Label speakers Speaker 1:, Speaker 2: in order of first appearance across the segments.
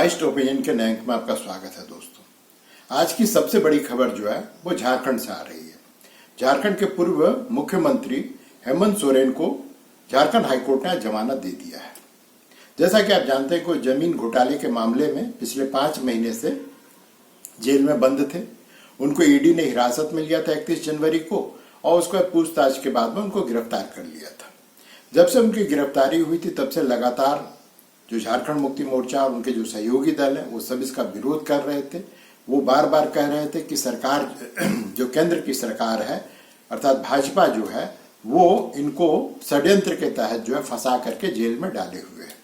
Speaker 1: बाइस्ट opinion के नए अंक में आपका स्वागत है दोस्तों। आज की सबसे बड़ी खबर जो है वो झारखंड से आ रही है। झारखंड के पूर्व मुख्यमंत्री हेमंत सोरेन को झारखंड हाईकोर्ट ने जमानत दे दिया है। जैसा कि आप जानते हैं कि जमीन घोटाले के मामले में पिछले 5 महीने से जेल में बंद थे। उनको ईडी ने हिरासत में लिया था 31 जनवरी को और उसके बाद पूछताछ के बाद में उनको गिरफ्तार कर लिया था। जब से उनकी गिरफ्तारी हुई थी तब से लगातार जो झारखंड मुक्ति मोर्चा और उनके जो सहयोगी दल है वो सब इसका विरोध कर रहे थे। वो बार बार कह रहे थे कि सरकार जो केंद्र की सरकार है अर्थात भाजपा जो है वो इनको षड्यंत्र के तहत जो है फंसा करके जेल में डाले हुए है।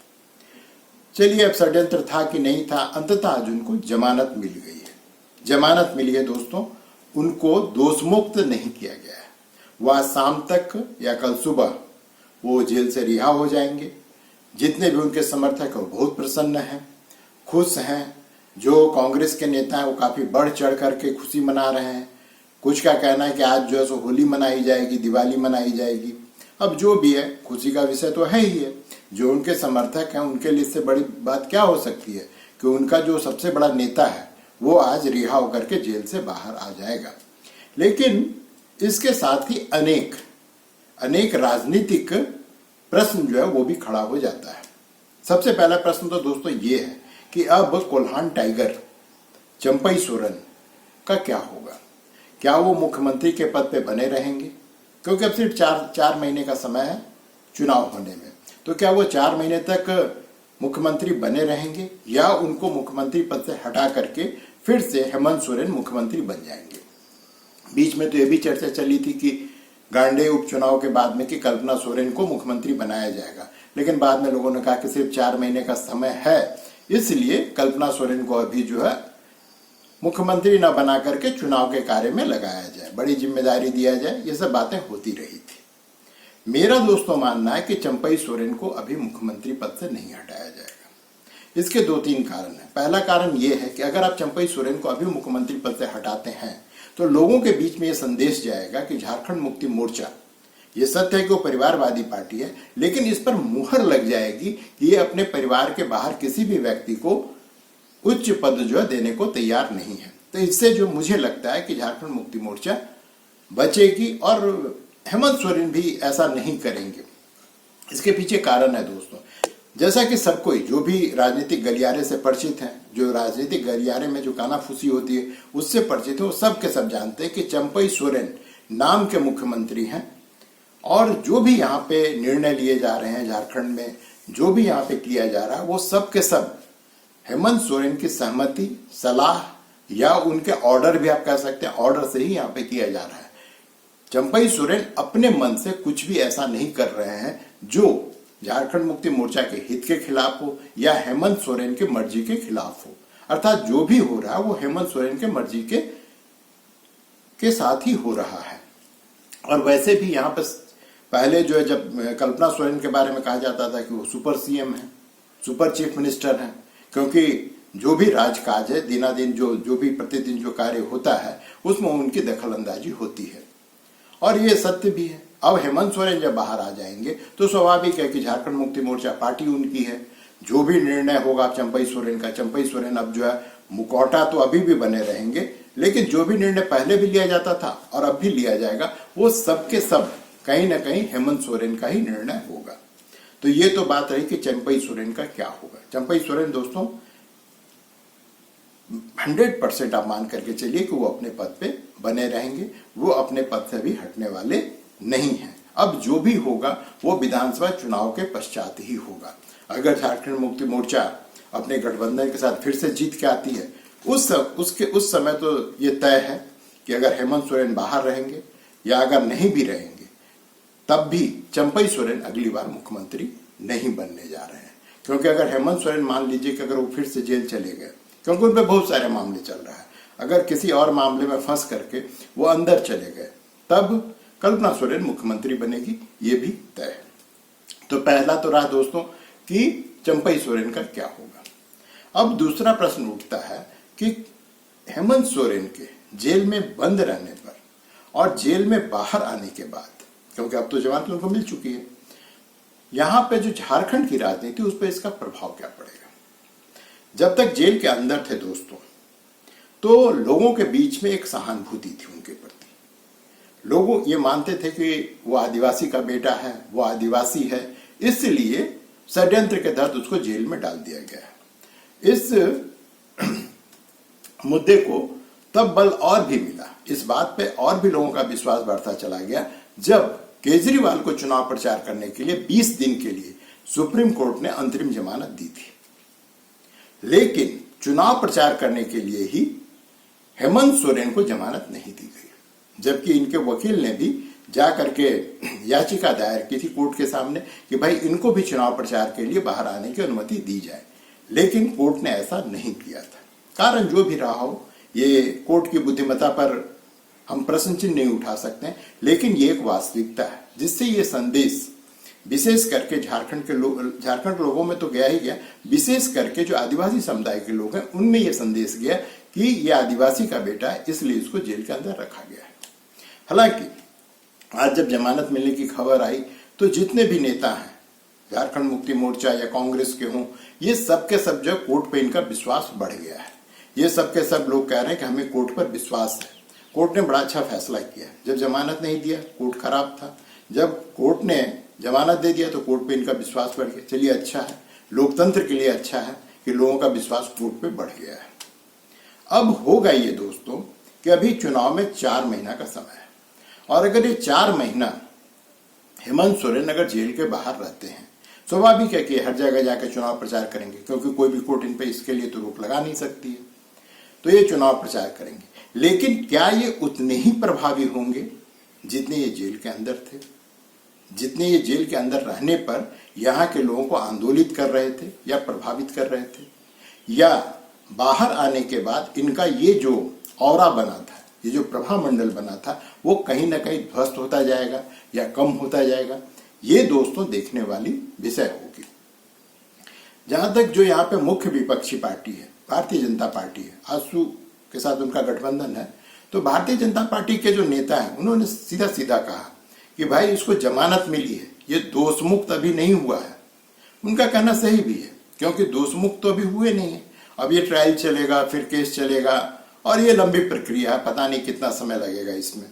Speaker 1: चलिए अब षड्यंत्र था कि नहीं था, अंततः आज उनको जमानत मिल गई है। जमानत मिली है दोस्तों, उनको दोषमुक्त नहीं किया गया है। वह आज शाम तक या कल सुबह वो जेल से रिहा हो जाएंगे। जितने भी उनके समर्थक हैं वो बहुत प्रसन्न हैं, खुश हैं। जो कांग्रेस के नेता हैं वो काफी बढ़ चढ़ करके खुशी मना रहे हैं। कुछ का कहना है कि आज जो है सो होली मनाई जाएगी, दिवाली मनाई जाएगी। अब जो भी है खुशी का विषय तो है ही है। जो उनके समर्थक हैं उनके लिए इससे बड़ी बात क्या हो सकती है कि उनका जो सबसे बड़ा नेता है वो आज रिहा होकर के जेल से बाहर आ जाएगा। लेकिन इसके साथ ही अनेक राजनीतिक प्रश्न जो है वो भी खड़ा हो जाता है। सबसे पहला प्रश्न तो दोस्तों ये है कि अब कोल्हान टाइगर चंपई सोरेन का क्या होगा। क्या वो मुख्यमंत्री के पद पे बने रहेंगे? क्योंकि अब सिर्फ चार महीने का समय है चुनाव होने में। तो क्या वो 4 महीने तक मुख्यमंत्री बने रहेंगे या उनको मुख्यमंत्री पद से हटा करके फिर से हेमंत सोरेन मुख्यमंत्री बन जाएंगे? बीच में तो ये भी चर्चा चली थी कि गांडे उपचुनाव के बाद में कि कल्पना सोरेन को मुख्यमंत्री बनाया जाएगा, लेकिन बाद में लोगों ने कहा कि सिर्फ 4 महीने का समय है, इसलिए कल्पना सोरेन को अभी जो है मुख्यमंत्री न बना करके चुनाव के कार्य में लगाया जाए, बड़ी जिम्मेदारी दिया जाए। ये सब बातें होती रही थी। मेरा दोस्तों मानना है कि चंपई सोरेन को अभी मुख्यमंत्री पद से नहीं हटाया जाएगा। इसके 2-3 कारण है। पहला कारण यह है कि अगर आप चंपई सोरेन को अभी मुख्यमंत्री पद से हटाते हैं तो लोगों के बीच में यह संदेश जाएगा कि झारखंड मुक्ति मोर्चा, ये सत्य है कि वो परिवारवादी पार्टी है, लेकिन इस पर मुहर लग जाएगी कि ये अपने परिवार के बाहर किसी भी व्यक्ति को उच्च पद जो है देने को तैयार नहीं है। तो इससे जो मुझे लगता है कि झारखंड मुक्ति मोर्चा बचेगी और हेमंत सोरेन भी ऐसा नहीं करेंगे। इसके पीछे कारण है दोस्तों, जैसा कि सब कोई जो भी राजनीतिक गलियारे से परिचित हैं, जो राजनीतिक गलियारे में जो कानाफूसी होती है उससे परिचित है, वो सब के सब जानते हैं कि चंपई सोरेन नाम के मुख्यमंत्री हैं और जो भी यहाँ पे निर्णय लिए जा रहे हैं झारखंड में, जो भी यहाँ पे किया जा रहा है वो सब के सब हेमंत सोरेन की सहमति, सलाह या उनके ऑर्डर भी आप कह सकते हैं, ऑर्डर से ही यहाँ पे किया जा रहा है। चंपई सोरेन अपने मन से कुछ भी ऐसा नहीं कर रहे हैं जो झारखंड मुक्ति मोर्चा के हित के खिलाफ हो या हेमंत सोरेन के मर्जी के खिलाफ हो। अर्थात जो भी हो रहा है वो हेमंत सोरेन के मर्जी के साथ ही हो रहा है। और वैसे भी यहाँ पर पहले जो है जब कल्पना सोरेन के बारे में कहा जाता था कि वो सुपर सीएम है, सुपर चीफ मिनिस्टर है, क्योंकि जो भी राजकाज है दिनादिन जो भी प्रतिदिन जो कार्य होता है उसमें उनकी दखल अंदाजी होती है और ये सत्य भी है। अब हेमंत सोरेन जब बाहर आ जाएंगे तो स्वाभाविक है कि झारखंड मुक्ति मोर्चा पार्टी उनकी है। जो भी निर्णय होगा चंपई सोरेन का, चंपई सोरेन अब जो है मुखौटा तो अभी भी बने रहेंगे, लेकिन जो भी निर्णय पहले भी लिया जाता था और अब भी लिया जाएगा वो सबके सब कहीं ना कहीं हेमंत सोरेन का ही निर्णय होगा। तो ये तो बात रही कि चंपई सोरेन का क्या होगा। चंपई सोरेन दोस्तों 100% आप मान करके चलिए कि वो अपने पद पे बने रहेंगे, वो अपने पद से भी हटने वाले नहीं है। अब जो भी होगा वो विधानसभा चुनाव के पश्चात ही होगा। अगर झारखंड मुक्ति मोर्चा अपने गठबंधन के साथ फिर से जीत के आती है उस समय तो ये तय है कि अगर हेमंत सोरेन बाहर रहेंगे या अगर नहीं भी रहेंगे तब भी चंपई सोरेन अगली बार मुख्यमंत्री नहीं बनने जा रहे हैं। क्योंकि अगर हेमंत सोरेन मान लीजिए कि अगर वो फिर से जेल चले गए, क्योंकि उन पर बहुत सारे मामले चल रहा है, अगर किसी और मामले में फंस करके वो अंदर चले गए तब कल्पना सोरेन मुख्यमंत्री बनेगी, ये भी तय है। तो पहला तो रहा दोस्तों कि चंपई सोरेन का क्या होगा। अब दूसरा प्रश्न उठता है कि हेमंत सोरेन के जेल में बंद रहने पर और जेल में बाहर आने के बाद, क्योंकि अब तो जमानत उनको मिल चुकी है, यहाँ पे जो झारखंड की राजनीति उस पर इसका प्रभाव क्या पड़ेगा। जब तक जेल के अंदर थे दोस्तों, तो लोगों के बीच में एक सहानुभूति थी उनके प्रति। लोग ये मानते थे कि वो आदिवासी का बेटा है, वो आदिवासी है, इसलिए षड्यंत्र के तहत उसको जेल में डाल दिया गया है। इस मुद्दे को तब बल और भी मिला, इस बात पे और भी लोगों का विश्वास बढ़ता चला गया जब केजरीवाल को चुनाव प्रचार करने के लिए 20 दिन के लिए सुप्रीम कोर्ट ने अंतरिम जमानत दी थी। लेकिन चुनाव प्रचार करने के लिए ही हेमंत सोरेन को जमानत नहीं दी गई, जबकि इनके वकील ने भी जा करके याचिका दायर की थी कोर्ट के सामने कि भाई इनको भी चुनाव प्रचार के लिए बाहर आने की अनुमति दी जाए, लेकिन कोर्ट ने ऐसा नहीं किया था। कारण जो भी रहा हो, ये कोर्ट की बुद्धिमत्ता पर हम प्रश्न चिन्ह नहीं उठा सकते हैं, लेकिन ये एक वास्तविकता है जिससे ये संदेश विशेष करके झारखंड लोगों में तो गया ही गया, विशेष करके जो आदिवासी समुदाय के लोग हैं उनमें ये संदेश गया कि ये आदिवासी का बेटा है, इसलिए इसको जेल के अंदर रखा गया है। हालांकि आज जब जमानत मिलने की खबर आई तो जितने भी नेता हैं झारखंड मुक्ति मोर्चा या कांग्रेस के हों, ये सब के सब जो कोर्ट पे इनका विश्वास बढ़ गया है। ये सब के सब लोग कह रहे हैं कि हमें कोर्ट पर विश्वास है, कोर्ट ने बड़ा अच्छा फैसला किया। जब जमानत नहीं दिया कोर्ट खराब था, जब कोर्ट ने जमानत दे दिया तो कोर्ट पे इनका विश्वास बढ़ गया। चलिए अच्छा है, लोकतंत्र के लिए अच्छा है कि लोगों का विश्वास कोर्ट पे बढ़ गया है। अब होगा ये दोस्तों कि अभी चुनाव में 4 महीना का समय है, और अगर ये 4 महीना हेमंत सोरेन अगर जेल के बाहर रहते हैं, स्वाभाविक है कि हर जगह जाकर चुनाव प्रचार करेंगे, क्योंकि कोई भी कोर्ट इन पे इसके लिए तो रोक लगा नहीं सकती है, तो ये चुनाव प्रचार करेंगे। लेकिन क्या ये उतने ही प्रभावी होंगे जितने ये जेल के अंदर थे, जितने ये जेल के अंदर रहने पर यहाँ के लोगों को आंदोलित कर रहे थे या प्रभावित कर रहे थे, या बाहर आने के बाद इनका ये जो ऑरा बना था, ये जो प्रभामंडल बना था, वो कहीं ना कहीं ध्वस्त होता जाएगा या कम होता जाएगा। ये दोस्तों देखने वाली विषय होगी। जहां तक जो यहाँ पे मुख्य विपक्षी पार्टी है, भारतीय जनता पार्टी है, आजसू के साथ उनका गठबंधन है, तो भारतीय जनता पार्टी के जो नेता हैं उन्होंने सीधा सीधा कहा कि भाई इसको जमानत मिली है, ये दोषमुक्त अभी नहीं हुआ है। उनका कहना सही भी है, क्योंकि दोषमुक्त तो अभी हुए नहीं है। अब ये ट्रायल चलेगा, फिर केस चलेगा, और ये लंबी प्रक्रिया है, पता नहीं कितना समय लगेगा इसमें,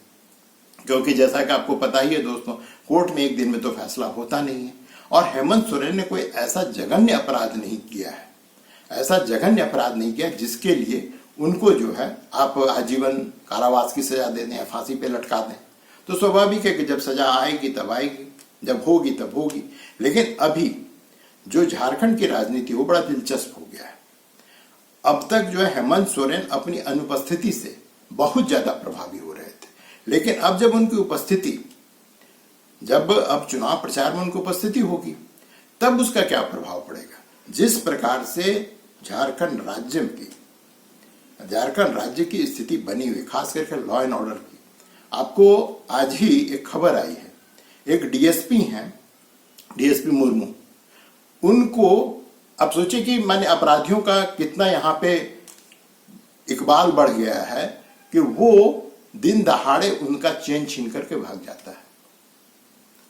Speaker 1: क्योंकि जैसा कि आपको पता ही है दोस्तों, कोर्ट में एक दिन में तो फैसला होता नहीं है। और हेमंत सोरेन ने कोई ऐसा जघन्य अपराध नहीं किया है, ऐसा जघन्य अपराध नहीं किया जिसके लिए उनको जो है आप आजीवन कारावास की सजा दे दें या फांसी पे लटका दें। तो स्वाभाविक है कि जब सजा आएगी तब आएगी, जब होगी तब होगी। लेकिन अभी जो झारखंड की राजनीति वो बड़ा दिलचस्प हो गया है। अब तक जो है हेमंत सोरेन अपनी अनुपस्थिति से बहुत ज्यादा प्रभावी हो रहे थे, लेकिन अब जब उनकी उपस्थिति, जब अब चुनाव प्रचार में उनकी उपस्थिति होगी, तब उसका क्या प्रभाव पड़ेगा। जिस प्रकार से झारखंड राज्य की स्थिति बनी हुई, खास करके लॉ एंड ऑर्डर की, आपको आज ही एक खबर आई है, एक डीएसपी हैं, डीएसपी मुर्मू, उनको अब सोचिए कि माने अपराधियों का कितना यहाँ पे इकबाल बढ़ गया है कि वो दिन दहाड़े उनका चेन छीन करके भाग जाता है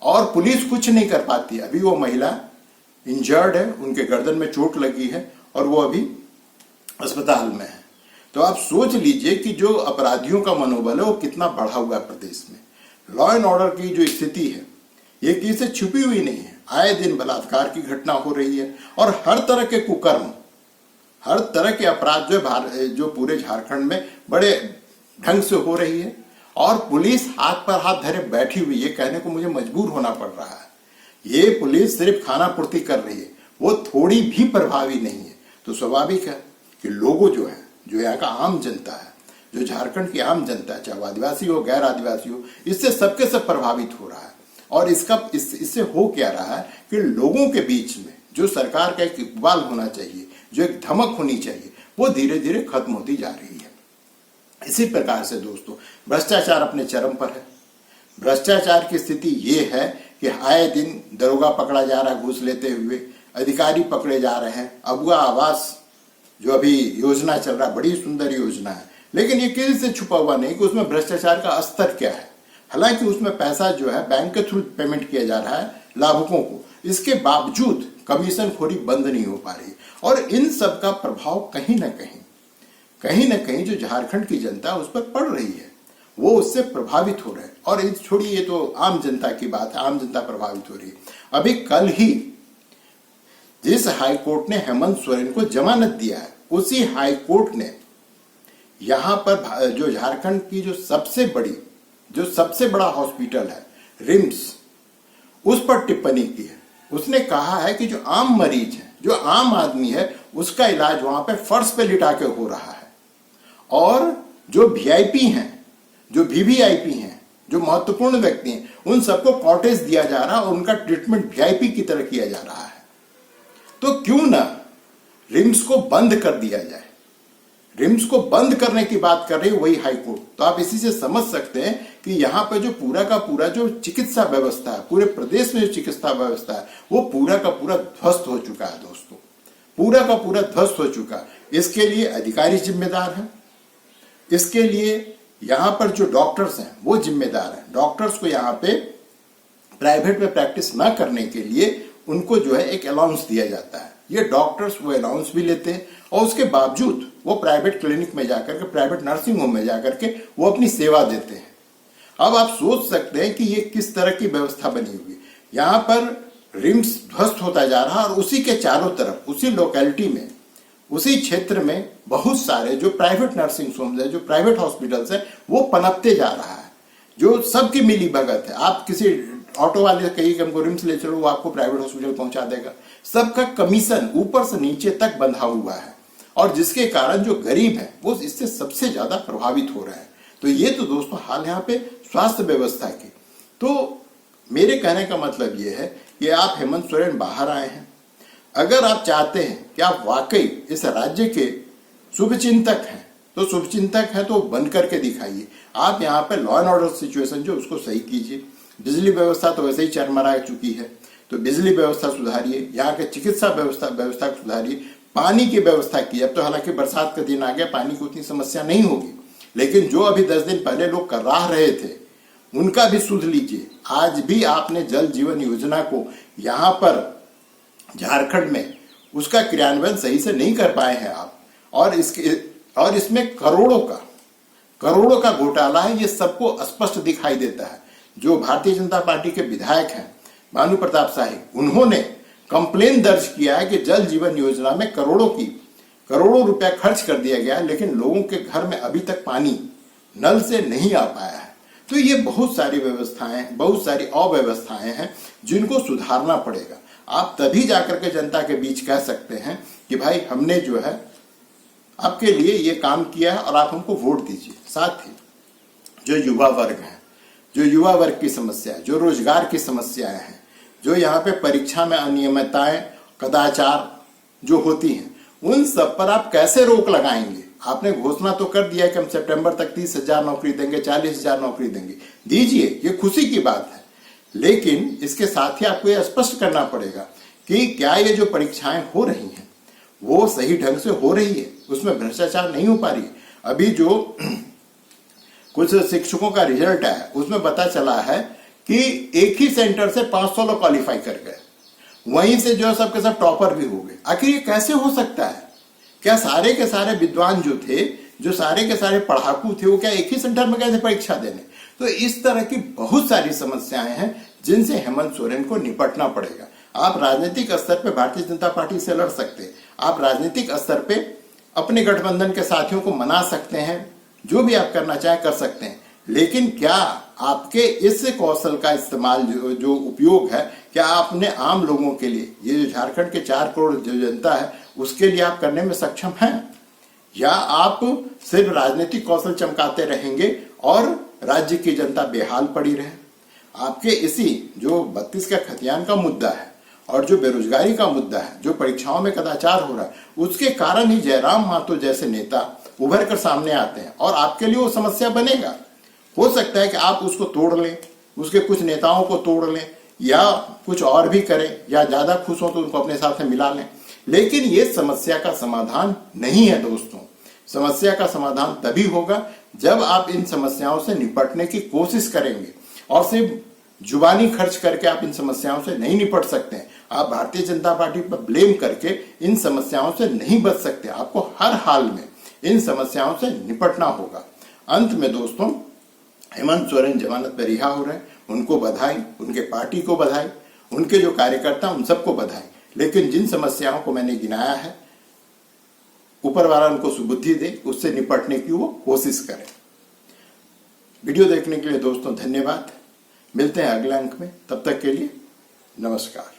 Speaker 1: और पुलिस कुछ नहीं कर पाती। अभी वो महिला इंजर्ड है, उनके गर्दन में चोट लगी है और वो अभी अस्पताल में है। तो आप सोच लीजिए कि जो अपराधियों का मनोबल है वो कितना बढ़ा हुआ है प्रदेश में। लॉ एंड ऑर्डर की जो स्थिति है ये किसी छुपी हुई नहीं है, आए दिन बलात्कार की घटना हो रही है और हर तरह के कुकर्म, हर तरह के अपराध जो पूरे झारखंड में बड़े ढंग से हो रही है। और पुलिस हाथ पर हाथ धरे बैठी हुई, ये कहने को मुझे मजबूर होना पड़ रहा है, ये पुलिस सिर्फ खाना पूर्ति कर रही है, वो थोड़ी भी प्रभावी नहीं है। तो स्वाभाविक है कि लोगों जो है, जो यहाँ का आम जनता है, जो झारखंड की आम जनता है, चाहे आदिवासी हो गैर आदिवासी हो, इससे सबके सब प्रभावित हो रहा है। और इससे हो क्या रहा है कि लोगों के बीच में जो सरकार का एक इकबाल होना चाहिए, जो एक धमक होनी चाहिए, वो धीरे धीरे खत्म होती जा रही है। इसी प्रकार से दोस्तों भ्रष्टाचार अपने चरम पर है। भ्रष्टाचार की स्थिति ये है कि आए दिन दरोगा पकड़ा जा रहा है घूस लेते हुए, अधिकारी पकड़े जा रहे हैं। अबुआ आवास जो अभी योजना चल रहा है, बड़ी सुंदर योजना है, लेकिन ये किसी से छुपा हुआ नहीं कि उसमें भ्रष्टाचार का स्तर क्या है। हालांकि उसमें पैसा जो है बैंक के थ्रू पेमेंट किया जा रहा है लाभुकों को, इसके बावजूद कमीशन खोरी बंद नहीं हो पा रही और इन सब का प्रभाव कहीं ना कहीं जो झारखंड की जनता उस पर पड़ रही है, वो उससे प्रभावित हो रहे हैं। और छोड़िए, ये तो आम जनता की बात है, आम जनता प्रभावित हो रही है। अभी कल ही जिस हाई कोर्ट ने हेमंत सोरेन को जमानत दिया है, उसी हाई कोर्ट ने यहां पर जो झारखंड की जो सबसे बड़ा हॉस्पिटल है रिम्स, उस पर टिप्पणी की है। उसने कहा है कि जो आम मरीज है, जो आम आदमी है, उसका इलाज वहां पे फर्श पे लिटा के हो रहा है, और जो वीआईपी हैं, जो वीवीआईपी हैं, जो महत्वपूर्ण व्यक्ति हैं, उन सबको कॉटेज दिया जा रहा है और उनका ट्रीटमेंट वीआईपी की तरह किया जा रहा है। तो क्यों ना रिम्स को बंद कर दिया जाए। रिम्स को बंद करने की बात कर रही है वही हाई कोर्ट। तो आप इसी से समझ सकते हैं कि यहाँ पे जो पूरा का पूरा जो चिकित्सा व्यवस्था है, पूरे प्रदेश में जो चिकित्सा व्यवस्था है, वो पूरा का पूरा ध्वस्त हो चुका है दोस्तों, पूरा का पूरा ध्वस्त हो चुका। इसके लिए अधिकारी जिम्मेदार हैं, इसके लिए यहाँ पर जो डॉक्टर्स हैं वो जिम्मेदार हैं। डॉक्टर्स को यहाँ पे प्राइवेट में प्रैक्टिस ना करने के लिए उनको जो है एक अलाउंस दिया जाता है। ये डॉक्टर्स वो अलाउंस भी लेते हैं और उसके बावजूद वो प्राइवेट क्लिनिक में जाकर के, प्राइवेट नर्सिंग होम में जाकर के वो अपनी सेवा देते हैं। अब आप सोच सकते हैं कि ये किस तरह की व्यवस्था बनी हुई है। यहाँ पर रिम्स ध्वस्त होता जा रहा है और उसी के चारों तरफ, उसी लोकेलिटी में, उसी क्षेत्र में बहुत सारे जो प्राइवेट नर्सिंग होम्स है, जो प्राइवेट हॉस्पिटल्स है, वो पनपते जा रहा है, जो सबकी मिली भगत है। आप किसी ऑटो वाले से कहिए कि हमको रिम्स ले चलो, वो आपको प्राइवेट हॉस्पिटल पहुंचा देगा। सबका कमीशन ऊपर से नीचे तक बंधा हुआ है, और जिसके कारण जो गरीब है वो इससे सबसे ज्यादा प्रभावित हो रहा है। तो ये तो दोस्तों हाल यहाँ पे स्वास्थ्य व्यवस्था की। तो मेरे कहने का मतलब ये है कि आप हेमंत सोरेन बाहर आए हैं, अगर आप चाहते हैं कि आप वाकई इस राज्य के शुभचिंतक हैं, तो शुभचिंतक है तो बन करके दिखाइए। आप यहाँ पे लॉ एंड ऑर्डर सिचुएशन जो उसको सही कीजिए। बिजली व्यवस्था तो वैसे ही चरमरा चुकी है, तो बिजली व्यवस्था सुधारिए, यहाँ के चिकित्सा व्यवस्था को सुधारिए, पानी की व्यवस्था की। अब तो हालांकि बरसात का दिन आ गया, पानी की उतनी समस्या नहीं होगी, लेकिन जो अभी 10 दिन पहले लोग कराह रहे थे उनका भी सुध लीजिए। आज भी आपने जल जीवन योजना को यहाँ पर झारखंड में उसका क्रियान्वयन सही से नहीं कर पाए हैं आप, और इसमें करोड़ों का घोटाला है। ये सबको स्पष्ट दिखाई देता है। जो भारतीय जनता पार्टी के विधायक हैं भानु प्रताप शाही, उन्होंने कंप्लेन दर्ज किया है कि जल जीवन योजना में करोड़ों रुपया खर्च कर दिया गया, लेकिन लोगों के घर में अभी तक पानी नल से नहीं आ पाया है। तो ये बहुत सारी व्यवस्थाएं, बहुत सारी अव्यवस्थाएं हैं जिनको सुधारना पड़ेगा। आप तभी जाकर के जनता के बीच कह सकते हैं कि भाई हमने जो है आपके लिए ये काम किया है और आप हमको वोट दीजिए। साथ ही जो युवा वर्ग है, जो युवा वर्ग की समस्या है, जो रोजगार की समस्याएं हैं, जो यहाँ पे परीक्षा में अनियमितताएं, कदाचार जो होती हैं, उन सब पर आप कैसे रोक लगाएंगे। आपने घोषणा तो कर दिया कि हम सितंबर तक 30,000 नौकरी देंगे, 40,000 नौकरी देंगे, दीजिए, ये खुशी की बात है। लेकिन इसके साथ ही आपको ये स्पष्ट करना पड़ेगा कि क्या ये जो परीक्षाएं हो रही हैं वो सही ढंग से हो रही है, उसमें भ्रष्टाचार नहीं हो पा रही है। अभी जो कुछ शिक्षकों का रिजल्ट है उसमें पता चला है कि एक ही सेंटर से 500 लोग क्वालिफाई कर गए, वहीं से जो सबके सब टॉपर भी हो गए। आखिर ये कैसे हो सकता है? क्या सारे के सारे विद्वान जो थे, जो सारे के सारे पढ़ाकू थे, वो क्या एक ही सेंटर में गए थे परीक्षा देने? तो इस तरह की बहुत सारी समस्याएं हैं जिनसे हेमंत सोरेन को निपटना पड़ेगा। आप राजनीतिक स्तर पे भारतीय जनता पार्टी से लड़ सकते हैं, आप राजनीतिक स्तर पे अपने गठबंधन के साथियों को मना सकते हैं, जो भी आप करना चाहें कर सकते हैं, लेकिन क्या आपके इस कौशल का इस्तेमाल जो उपयोग है, क्या आपने आम लोगों के लिए, ये जो झारखंड के 4 करोड़ जो जनता है, उसके लिए आप करने में सक्षम हैं? या आप सिर्फ राजनीतिक कौशल चमकाते रहेंगे और राज्य की जनता बेहाल पड़ी रहे? आपके इसी जो 32 का खतियान का मुद्दा है और जो बेरोजगारी का मुद्दा है, जो परीक्षाओं में कदाचार हो रहा है, उसके कारण ही जयराम मातो जैसे नेता उभर कर सामने आते हैं और आपके लिए वो समस्या बनेगा। हो सकता है कि आप उसको तोड़ लें, उसके कुछ नेताओं को तोड़ लें, या कुछ और भी करें, या ज्यादा खुश हो तो उनको अपने साथ में मिला लें, लेकिन ये समस्या का समाधान नहीं है दोस्तों। समस्या का समाधान तभी होगा जब आप इन समस्याओं से निपटने की कोशिश करेंगे, और सिर्फ जुबानी खर्च करके आप इन समस्याओं से नहीं निपट सकते हैं। आप भारतीय जनता पार्टी पर ब्लेम करके इन समस्याओं से नहीं बच सकते। आपको हर हाल में इन समस्याओं से निपटना होगा। अंत में दोस्तों, हेमंत सोरेन जमानत पर रिहा हो रहे हैं, उनको बधाई, उनके पार्टी को बधाई, उनके जो कार्यकर्ता उन सबको बधाई। लेकिन जिन समस्याओं को मैंने गिनाया है, ऊपर वाला उनको सुबुद्धि दे, उससे निपटने की वो कोशिश करें। वीडियो देखने के लिए दोस्तों धन्यवाद। मिलते हैं अगले अंक में, तब तक के लिए नमस्कार।